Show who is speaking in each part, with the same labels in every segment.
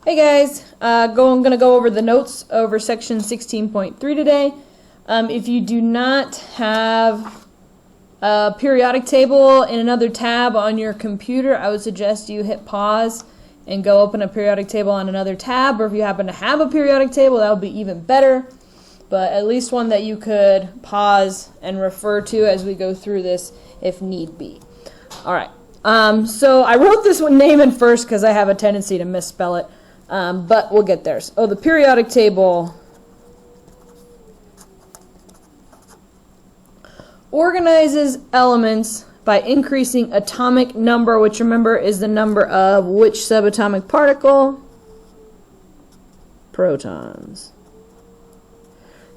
Speaker 1: Hey guys, I'm going to go over the notes over section 16.3 today. If you do not have a periodic table in another tab on your computer, I would suggest you hit pause and go open a periodic table on another tab, or if you happen to have a periodic table, that would be even better, but at least one that you could pause and refer to as we go through this if need be. Alright, so I wrote this one name in first because I have a tendency to misspell it. But we'll get there. So the periodic table organizes elements by increasing atomic number, which remember is the number of which subatomic particle? Protons.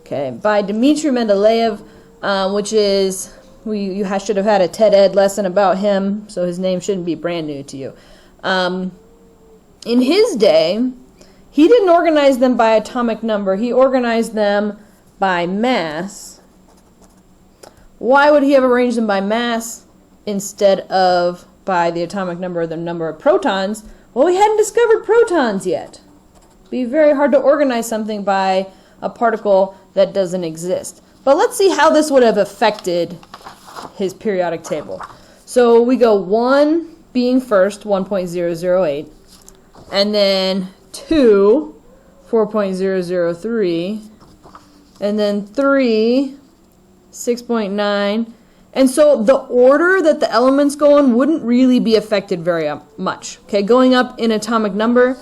Speaker 1: Okay, by Dmitry Mendeleev, which is, you should have had a TED Ed lesson about him, so his name shouldn't be brand new to you. In his day, he didn't organize them by atomic number. He organized them by mass. Why would he have arranged them by mass instead of by the atomic number or the number of protons? Well, we hadn't discovered protons yet. It'd be very hard to organize something by a particle that doesn't exist. But let's see how this would have affected his periodic table. So we go 1 being first, 1.008. And then 2, 4.003, and then 3, 6.9. And so the order that the elements go in wouldn't really be affected very much. Okay, going up in atomic number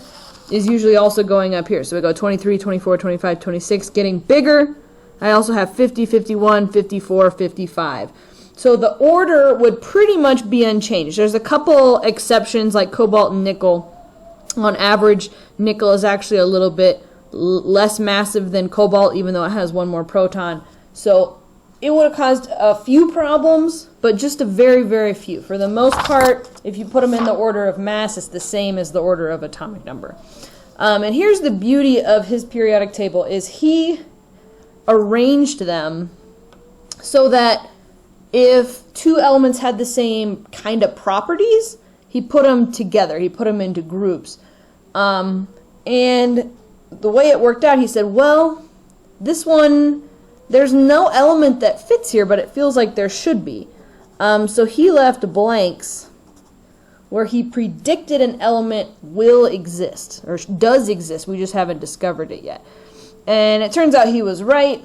Speaker 1: is usually also going up here. So we go 23, 24, 25, 26, getting bigger. I also have 50, 51, 54, 55. So the order would pretty much be unchanged. There's a couple exceptions like cobalt and nickel. On average, nickel is actually a little bit less massive than cobalt, even though it has one more proton. So it would have caused a few problems, but just a very, very few. For the most part, if you put them in the order of mass, it's the same as the order of atomic number. And here's the beauty of his periodic table, is he arranged them so that if two elements had the same kind of properties, he put them together. He put them into groups. And the way it worked out, he said, well, this one, there's no element that fits here, but it feels like there should be. So he left blanks where he predicted an element will exist, or does exist. We just haven't discovered it yet. And it turns out he was right.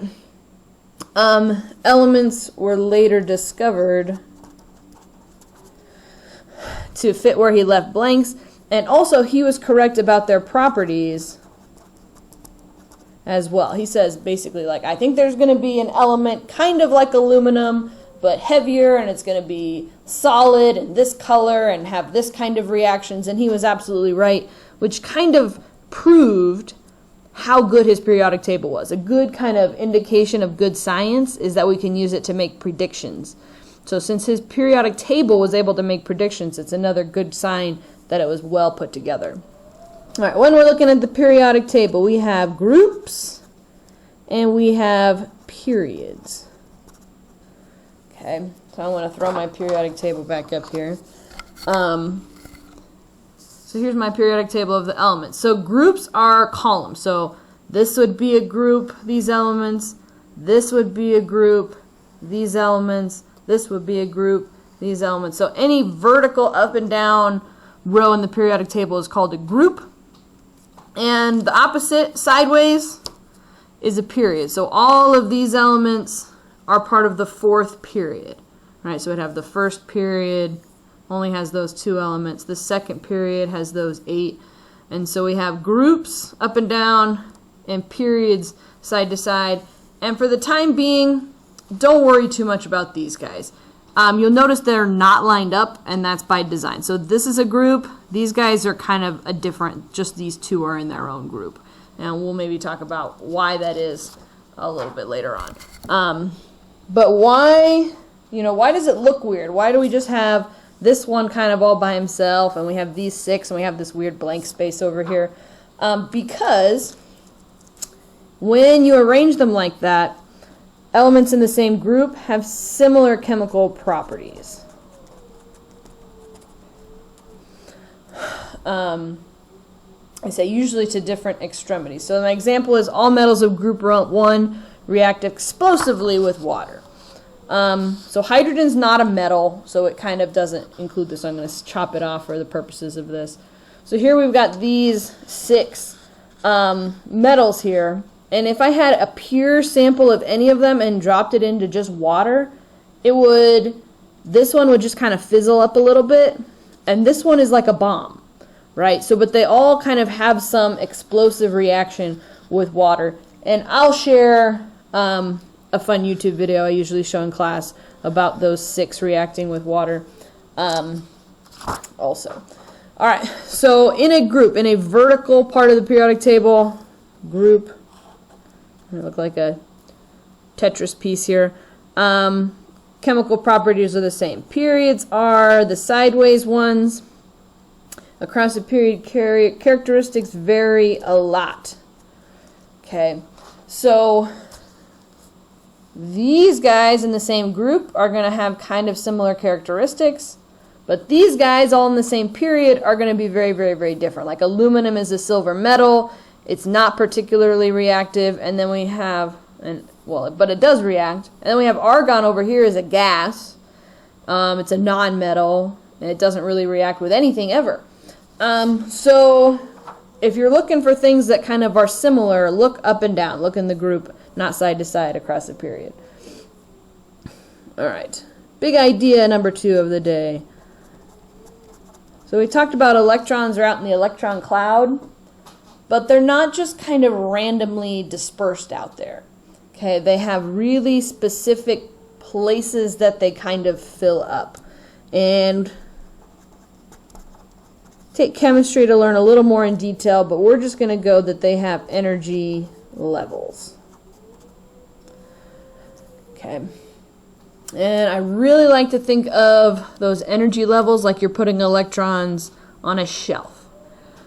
Speaker 1: Elements were later discovered to fit where he left blanks, and also he was correct about their properties as well. He says basically, like, I think there's going to be an element kind of like aluminum but heavier, and it's going to be solid and this color and have this kind of reactions, and he was absolutely right, which kind of proved how good his periodic table was. A good kind of indication of good science is that we can use it to make predictions. So since his periodic table was able to make predictions, it's another good sign that it was well put together. All right, when we're looking at the periodic table, we have groups and we have periods. Okay, so I want to throw my periodic table back up here. So here's my periodic table of the elements. So groups are columns. So this would be a group, these elements. This would be a group, these elements. This would be a group, these elements. So any vertical up and down row in the periodic table is called a group. And the opposite, sideways, is a period. So all of these elements are part of the fourth period. All right, so we'd have the first period, only has those 2 elements. The second period has those 8. And so we have groups up and down and periods side to side. And for the time being, don't worry too much about these guys. You'll notice they're not lined up, and that's by design. So this is a group. These guys are kind of a different, just these 2 are in their own group. And we'll maybe talk about why that is a little bit later on. But why, why does it look weird? Why do we just have this one kind of all by himself, and we have these 6, and we have this weird blank space over here? Because when you arrange them like that, elements in the same group have similar chemical properties. I say usually to different extremities. So my example is all metals of group 1 react explosively with water. So hydrogen's not a metal, so it kind of doesn't include this. So I'm going to chop it off for the purposes of this. So here we've got these 6 metals here. And if I had a pure sample of any of them and dropped it into just water, this one would just kind of fizzle up a little bit. And this one is like a bomb, right? So, but they all kind of have some explosive reaction with water. And I'll share a fun YouTube video I usually show in class about those 6 reacting with water also. All right, so in a group, in a vertical part of the periodic table, group, it look like a Tetris piece here. Chemical properties are the same. Periods are the sideways ones. Across a period, characteristics vary a lot. Okay, so these guys in the same group are going to have kind of similar characteristics, but these guys all in the same period are going to be very, very, very different. Like aluminum is a silver metal. It's not particularly reactive, and then we have, but it does react. And then we have argon over here as a gas. It's a non-metal, and it doesn't really react with anything ever. So if you're looking for things that kind of are similar, look up and down. Look in the group, not side to side across the period. All right. Big idea number 2 of the day. So we talked about electrons are out in the electron cloud, but they're not just kind of randomly dispersed out there. Okay, they have really specific places that they kind of fill up. And take chemistry to learn a little more in detail, but we're just going to go that they have energy levels. Okay. And I really like to think of those energy levels like you're putting electrons on a shelf.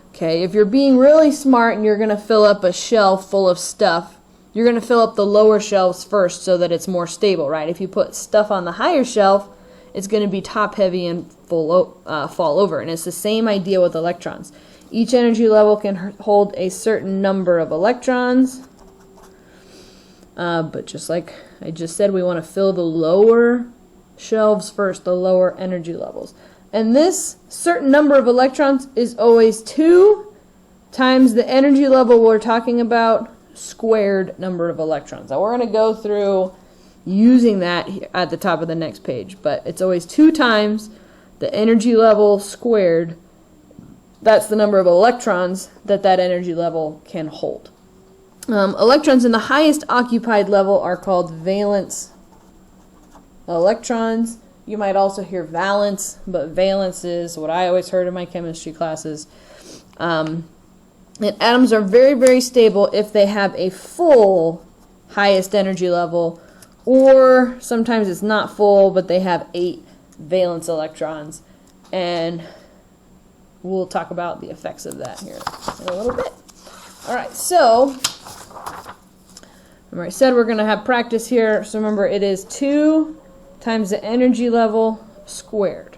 Speaker 1: Okay, if you're being really smart and you're going to fill up a shelf full of stuff, you're going to fill up the lower shelves first so that it's more stable, right? If you put stuff on the higher shelf, it's going to be top heavy and fall over. And it's the same idea with electrons. Each energy level can hold a certain number of electrons. But just like I just said, we want to fill the lower shelves first, the lower energy levels. And this certain number of electrons is always 2 times the energy level we're talking about squared number of electrons. Now we're going to go through using that at the top of the next page, but it's always 2 times the energy level squared. That's the number of electrons that energy level can hold. Electrons in the highest occupied level are called valence electrons. You might also hear valence, but valence is what I always heard in my chemistry classes. And atoms are very, very stable if they have a full highest energy level, or sometimes it's not full, but they have 8 valence electrons. And we'll talk about the effects of that here in a little bit. All right, so remember I said we're going to have practice here. So remember, it is 2 times the energy level squared.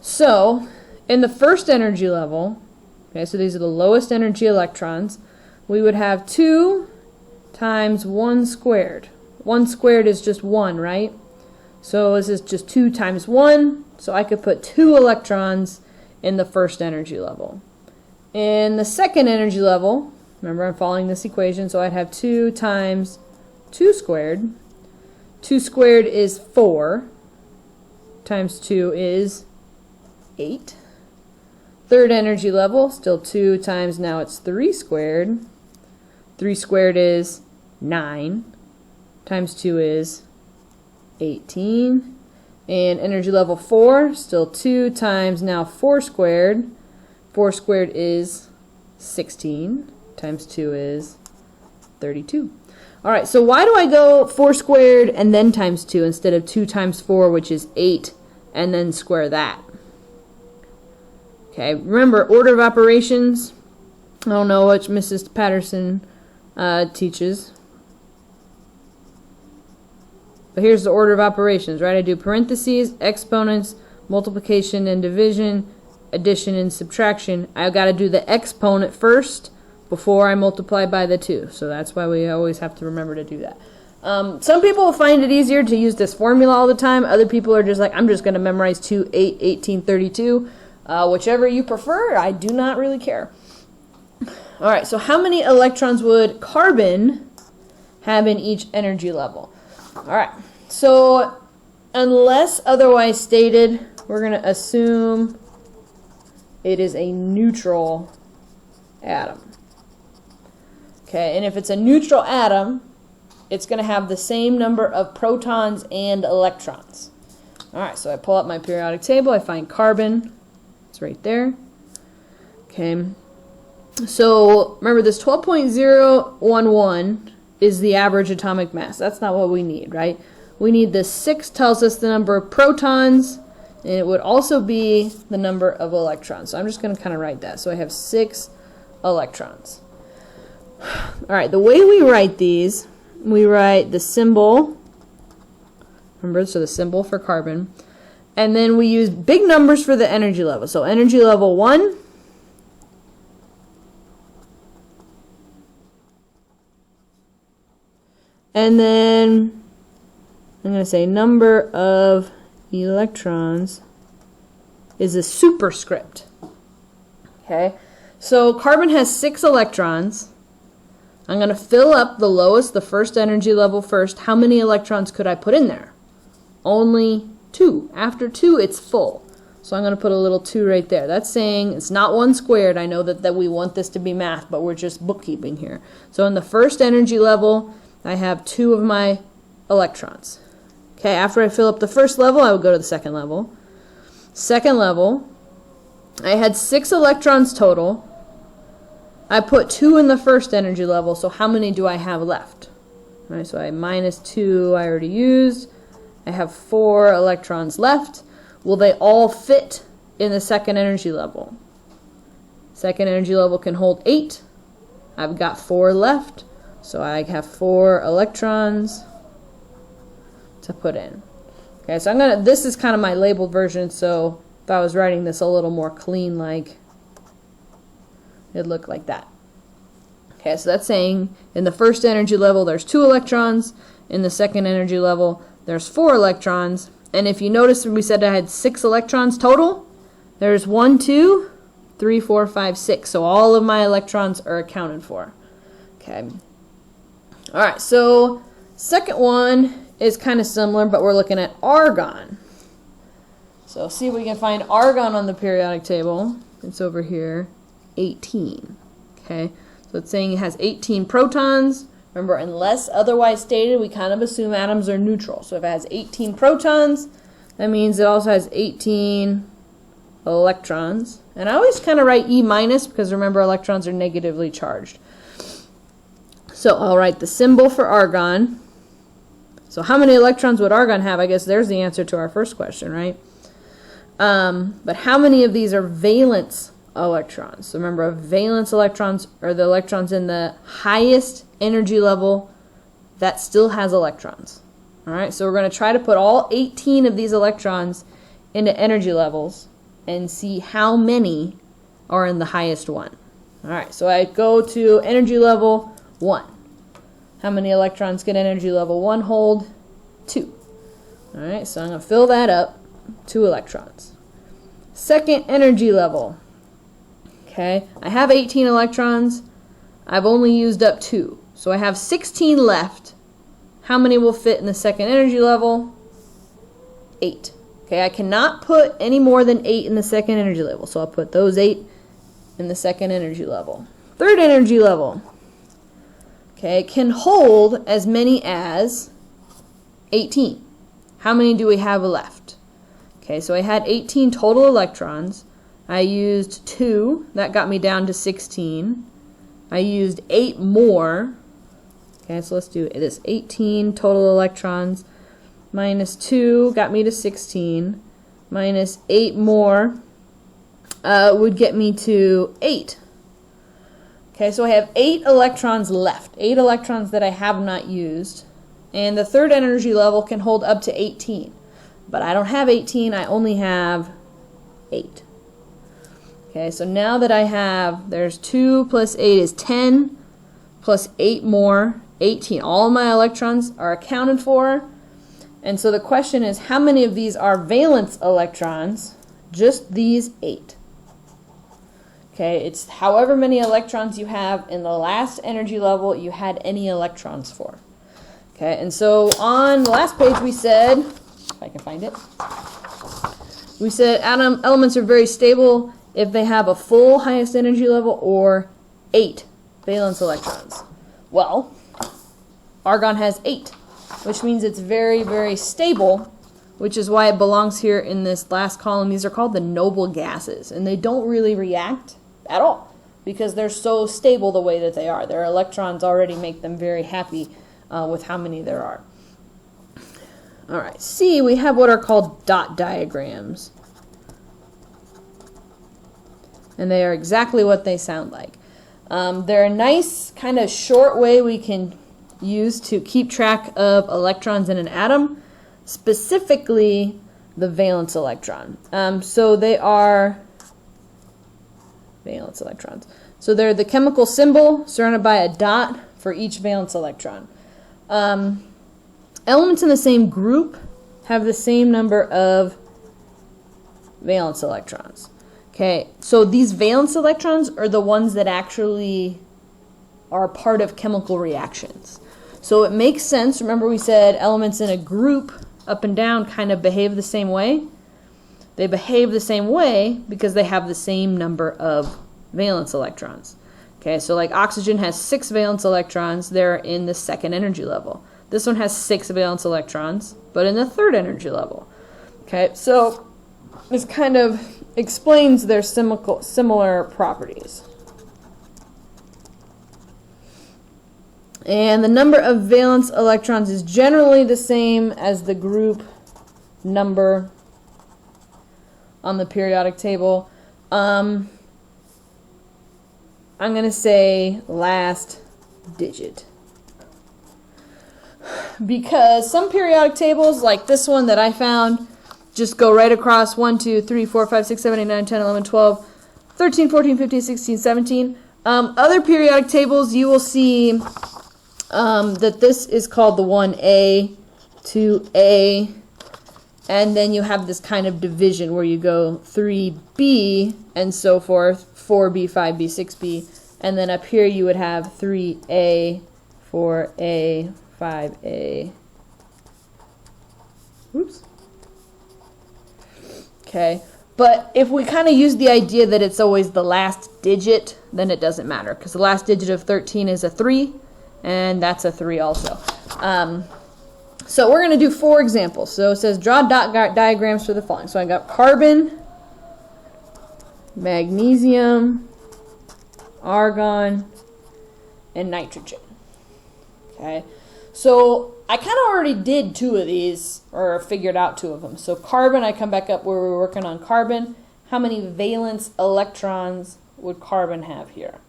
Speaker 1: So in the first energy level, okay, so these are the lowest energy electrons, we would have 2 times 1 squared. 1 squared is just 1, right? So this is just 2 times 1, so I could put 2 electrons in the first energy level. In the second energy level, remember I'm following this equation, so I'd have 2 times 2 squared. 2 squared is 4, times 2 is 8. Third energy level, still 2 times, now it's 3 squared. 3 squared is 9, times 2 is 18. And energy level 4, still 2 times, now 4 squared. 4 squared is 16, times 2 is 32. All right, so why do I go 4 squared and then times 2 instead of 2 times 4, which is 8, and then square that? Okay, remember, order of operations. I don't know what Mrs. Patterson teaches. But here's the order of operations, right? I do parentheses, exponents, multiplication and division, addition and subtraction, I've got to do the exponent first before I multiply by the 2. So that's why we always have to remember to do that. Some people find it easier to use this formula all the time. Other people are just like, I'm just going to memorize 2, 8, 18, 32. Whichever you prefer, I do not really care. All right, so how many electrons would carbon have in each energy level? All right, so unless otherwise stated, we're going to assume it is a neutral atom. Okay, and if it's a neutral atom, it's going to have the same number of protons and electrons. All right, so I pull up my periodic table. I find carbon. It's right there. Okay, so remember this 12.011 is the average atomic mass. That's not what we need, right? We need the 6 tells us the number of protons, and it would also be the number of electrons. So I'm just going to kind of write that. So I have 6 electrons. All right, the way we write these, we write the symbol, remember, so the symbol for carbon, and then we use big numbers for the energy level. So energy level 1, and then I'm going to say number of electrons is a superscript. Okay, so carbon has 6 electrons. I'm going to fill up the lowest, the first energy level first. How many electrons could I put in there? Only 2. After 2, it's full. So I'm going to put a little 2 right there. That's saying it's not 1 squared. I know that we want this to be math, but we're just bookkeeping here. So in the first energy level, I have 2 of my electrons. Okay, after I fill up the first level, I would go to the second level. Second level, I had 6 electrons total. I put 2 in the first energy level, so how many do I have left? All right, so I minus 2 I already used. I have 4 electrons left. Will they all fit in the second energy level? Second energy level can hold 8. I've got 4 left, so I have 4 electrons to put in. Okay, so this is kind of my labeled version, so if I was writing this a little more clean, like, it'd look like that. Okay, so that's saying in the first energy level there's 2 electrons, in the second energy level there's 4 electrons, and if you notice we said I had 6 electrons total, there's 1, 2, 3, 4, 5, 6, so all of my electrons are accounted for. Okay. Alright, so second one is kind of similar, but we're looking at argon. So see if we can find argon on the periodic table. It's over here. 18. Okay, so it's saying it has 18 protons. Remember, unless otherwise stated, we kind of assume atoms are neutral. So if it has 18 protons, that means it also has 18 electrons. And I always kind of write E minus because remember, electrons are negatively charged. So I'll write the symbol for argon. So how many electrons would argon have? I guess there's the answer to our first question, right? But how many of these are valence electrons? So remember, valence electrons are the electrons in the highest energy level that still has electrons. Alright, so we're going to try to put all 18 of these electrons into energy levels and see how many are in the highest one. Alright, so I go to energy level 1. How many electrons can energy level 1 hold? 2. Alright, so I'm going to fill that up. 2 electrons. Second energy level. Okay, I have 18 electrons. I've only used up 2. So I have 16 left. How many will fit in the second energy level? 8. Okay, I cannot put any more than 8 in the second energy level. So I'll put those 8 in the second energy level. Third energy level. Okay, it can hold as many as 18. How many do we have left? Okay, so I had 18 total electrons. I used 2. That got me down to 16. I used 8 more. Okay, so let's do this. 18 total electrons minus 2 got me to 16. Minus 8 more would get me to 8. Okay, so I have 8 electrons left. 8 electrons that I have not used. And the third energy level can hold up to 18. But I don't have 18, I only have 8. Okay, so now that I have, there's 2 plus 8 is 10, plus 8 more, 18. All of my electrons are accounted for. And so the question is, how many of these are valence electrons? Just these 8. Okay, it's however many electrons you have in the last energy level you had any electrons for. Okay, and so on the last page we said, if I can find it, we said elements are very stable if they have a full highest energy level or 8 valence electrons. Well, argon has 8, which means it's very, very stable, which is why it belongs here in this last column. These are called the noble gases, and they don't really react at all because they're so stable the way that they are. Their electrons already make them very happy with how many there are. All right, C, we have what are called dot diagrams. And they are exactly what they sound like. They're a nice kind of short way we can use to keep track of electrons in an atom, specifically the valence electron. So they are valence electrons. So they're the chemical symbol surrounded by a dot for each valence electron. Elements in the same group have the same number of valence electrons. Okay, so these valence electrons are the ones that actually are part of chemical reactions. So it makes sense. Remember we said elements in a group up and down kind of behave the same way? They behave the same way because they have the same number of valence electrons. Okay, so like oxygen has 6 valence electrons. They're in the second energy level. This one has 6 valence electrons, but in the third energy level. Okay, so this kind of explains their similar properties. And the number of valence electrons is generally the same as the group number on the periodic table. I'm going to say last digit. Because some periodic tables, like this one that I found, just go right across 1, 2, 3, 4, 5, 6, 7, 8, 9, 10, 11, 12, 13, 14, 15, 16, 17. Other periodic tables, you will see that this is called the 1A, 2A, and then you have this kind of division where you go 3B and so forth, 4B, 5B, 6B, and then up here you would have 3A, 4A, 5A. Oops. Okay, but if we kind of use the idea that it's always the last digit, then it doesn't matter, because the last digit of 13 is a 3, and that's a 3 also. So we're going to do 4 examples. So it says draw dot diagrams for the following. So I got carbon, magnesium, argon, and nitrogen. Okay, so I kind of already did 2 of these, or figured out 2 of them. So carbon, I come back up where we were working on carbon. How many valence electrons would carbon have here?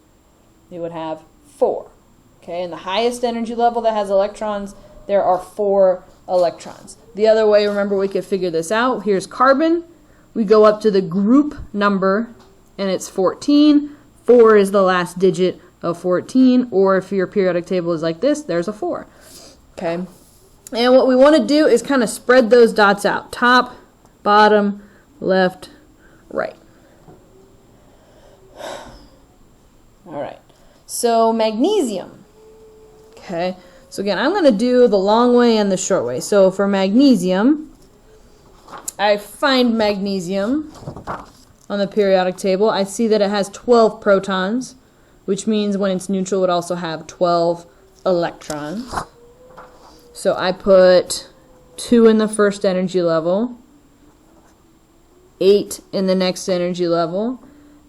Speaker 1: It would have 4. Okay, in the highest energy level that has electrons, there are 4 electrons. The other way, remember, we could figure this out. Here's carbon. We go up to the group number, and it's 14. 4 is the last digit of 14, or if your periodic table is like this, there's a 4. Okay, and what we want to do is kind of spread those dots out. Top, bottom, left, right. All right, so magnesium. Okay, so again, I'm going to do the long way and the short way. So for magnesium, I find magnesium on the periodic table. I see that it has 12 protons, which means when it's neutral, it would also have 12 electrons. So I put 2 in the first energy level, 8 in the next energy level,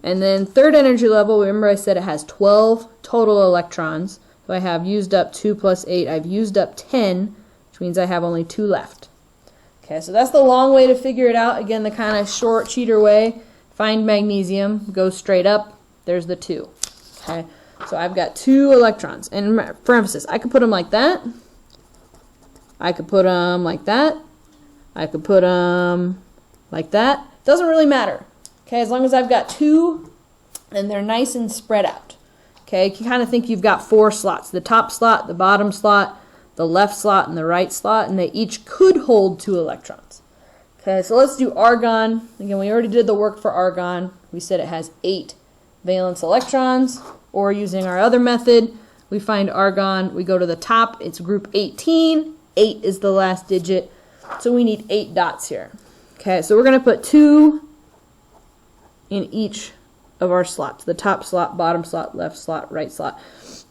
Speaker 1: and then third energy level, remember I said it has 12 total electrons. So I have used up 2 plus 8. I've used up 10, which means I have only 2 left. Okay, so that's the long way to figure it out. Again, the kind of short cheater way. Find magnesium, go straight up, there's the 2. Okay, so I've got 2 electrons. And for emphasis, I could put them like that. I could put them like that. I could put them like that. Doesn't really matter. Okay, as long as I've got 2 and they're nice and spread out. Okay, you can kind of think you've got 4 slots. The top slot, the bottom slot, the left slot, and the right slot, and they each could hold 2 electrons. Okay, so let's do argon. Again, we already did the work for argon. We said it has 8 valence electrons, or using our other method, we find argon, we go to the top, it's group 18, 8 is the last digit, so we need 8 dots here. Okay, so we're going to put 2 in each of our slots, the top slot, bottom slot, left slot, right slot,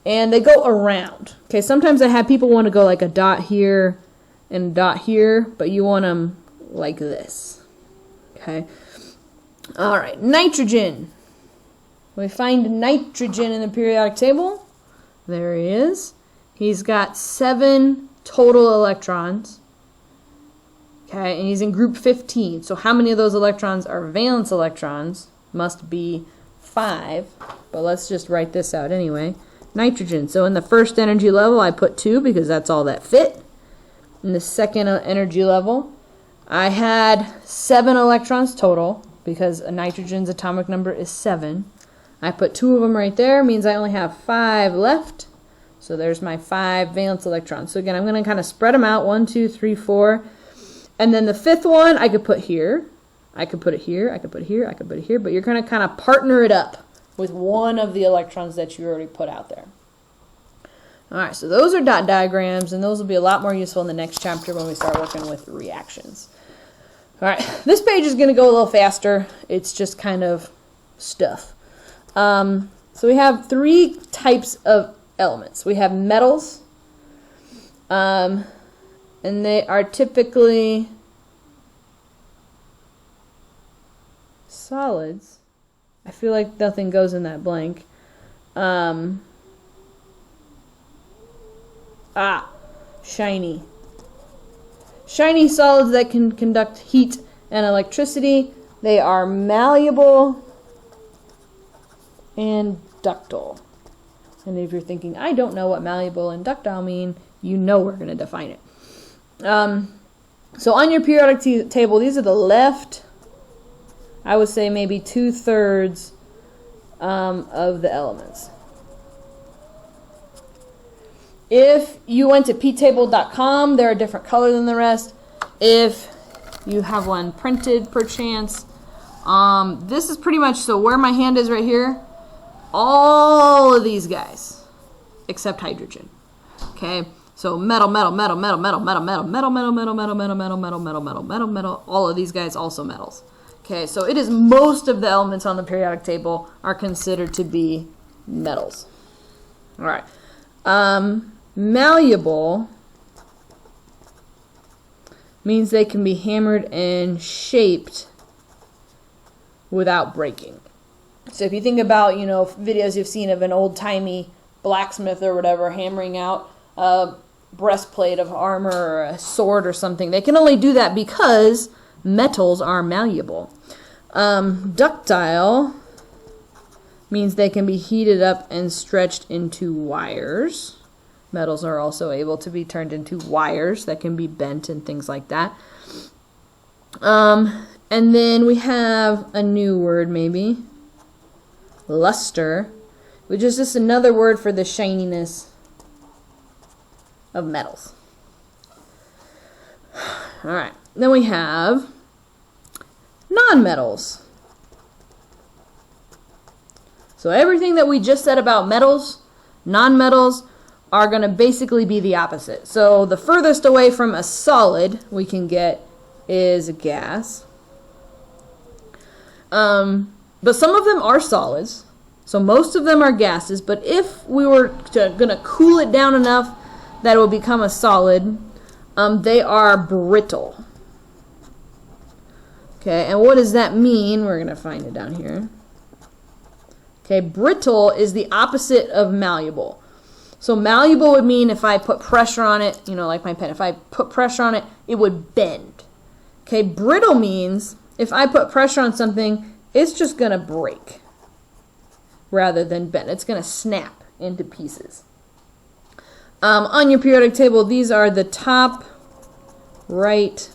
Speaker 1: and they go around. Okay, sometimes I have people want to go like a dot here and a dot here, but you want them like this. Okay, all right, nitrogen. We find nitrogen in the periodic table. There he is. He's got 7 total electrons. Okay, and he's in group 15. So how many of those electrons are valence electrons? Must be 5. But let's just write this out anyway. Nitrogen. So in the first energy level, I put 2 because that's all that fit. In the second energy level, I had 7 electrons total because a nitrogen's atomic number is 7. I put 2 of them right there, means I only have 5 left. So there's my 5 valence electrons. So again, I'm going to kind of spread them out, 1, 2, 3, 4. And then the 5th one, I could put here. I could put it here, I could put it here, I could put it here. But you're going to kind of partner it up with one of the electrons that you already put out there. All right, so those are dot diagrams, and those will be a lot more useful in the next chapter when we start working with reactions. All right, this page is going to go a little faster. It's just kind of stuff. So we have 3 types of elements. We have metals, and they are typically solids. I feel like nothing goes in that blank. Shiny. Shiny solids that can conduct heat and electricity. They are malleable and ductile. And if you're thinking, I don't know what malleable and ductile mean, you know we're going to define it. So on your periodic table, these are the left, I would say maybe 2/3 of the elements. If you went to ptable.com, they're a different color than the rest. If you have one printed, perchance, this is pretty much, so where my hand is right here, all of these guys, except hydrogen. Okay, so metal, metal, metal, metal, metal, metal, metal, metal, metal, metal, metal, metal, metal, metal, metal, metal, metal, metal, all of these guys also metals. Okay, so it is most of the elements on the periodic table are considered to be metals. All right. Malleable means they can be hammered and shaped without breaking. So if you think about, videos you've seen of an old-timey blacksmith or whatever hammering out a breastplate of armor or a sword or something, they can only do that because metals are malleable. Ductile means they can be heated up and stretched into wires. Metals are also able to be turned into wires that can be bent and things like that. And then we have a new word maybe. Luster, which is just another word for the shininess of metals. All right, then we have nonmetals. So everything that we just said about metals, nonmetals are going to basically be the opposite. So the furthest away from a solid we can get is a gas. But some of them are solids. So most of them are gases. But if we were going to cool it down enough that it will become a solid, they are brittle. Okay, and what does that mean? We're going to find it down here. Okay, brittle is the opposite of malleable. So malleable would mean if I put pressure on it, like my pen, if I put pressure on it, it would bend. Okay, brittle means if I put pressure on something, it's just going to break rather than bend. It's going to snap into pieces. On your periodic table, these are the top right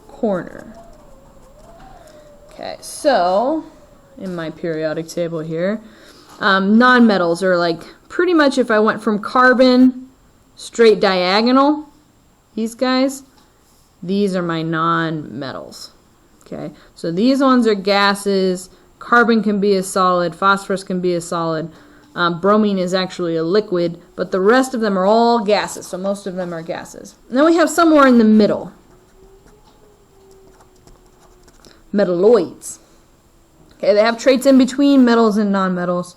Speaker 1: corner. Okay, so in my periodic table here, nonmetals are like pretty much if I went from carbon straight diagonal, these guys, these are my nonmetals. Okay, so these ones are gases. Carbon can be a solid, phosphorus can be a solid, bromine is actually a liquid, but the rest of them are all gases, so most of them are gases. And then we have somewhere in the middle, metalloids. Okay, they have traits in between metals and nonmetals.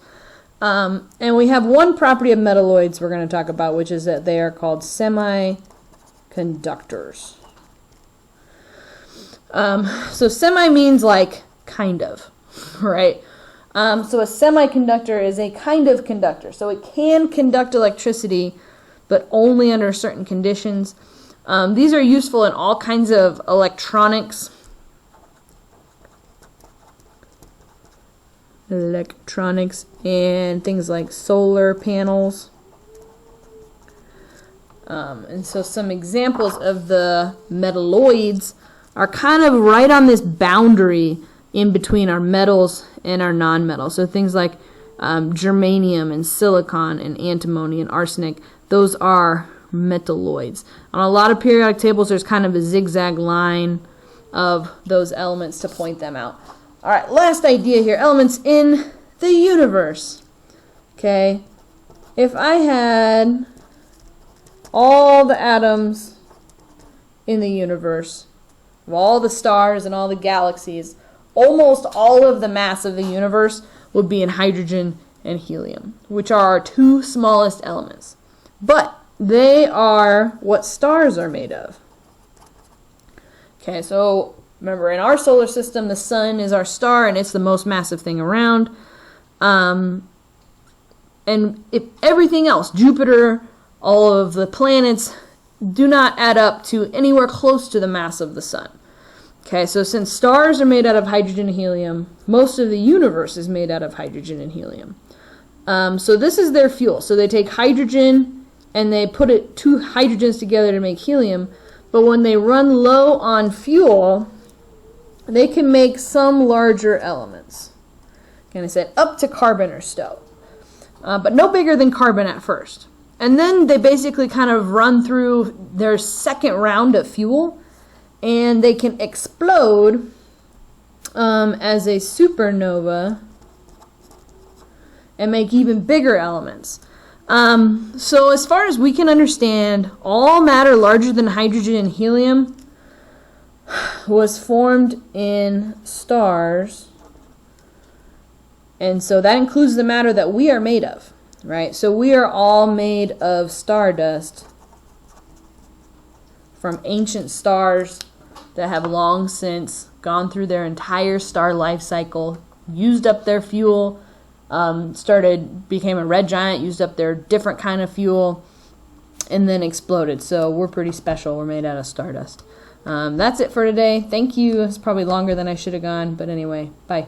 Speaker 1: And we have one property of metalloids we're going to talk about, which is that they are called semiconductors. So semi means like kind of, right? So a semiconductor is a kind of conductor. So it can conduct electricity, but only under certain conditions. These are useful in all kinds of electronics. And things like solar panels. And so some examples of the metalloids are kind of right on this boundary in between our metals and our nonmetals. So things like germanium and silicon and antimony and arsenic, those are metalloids. On a lot of periodic tables, there's kind of a zigzag line of those elements to point them out. All right, last idea here, elements in the universe. Okay, if I had all the atoms in the universe, of all the stars and all the galaxies, almost all of the mass of the universe would be in hydrogen and helium, which are our two smallest elements. But they are what stars are made of. Okay, so remember, in our solar system, the sun is our star, and it's the most massive thing around. And if everything else, Jupiter, all of the planets, do not add up to anywhere close to the mass of the sun. Okay, so since stars are made out of hydrogen and helium, most of the universe is made out of hydrogen and helium. So this is their fuel. So they take hydrogen and they put two hydrogens together to make helium. But when they run low on fuel, they can make some larger elements. Again, I said up to carbon or so, but no bigger than carbon at first. And then they basically kind of run through their second round of fuel, and they can explode as a supernova and make even bigger elements. So as far as we can understand, all matter larger than hydrogen and helium was formed in stars, and so that includes the matter that we are made of, right? So we are all made of stardust from ancient stars that have long since gone through their entire star life cycle, used up their fuel, became a red giant, used up their different kind of fuel, and then exploded. So we're pretty special. We're made out of stardust. That's it for today. Thank you. It's probably longer than I should have gone, but anyway, bye.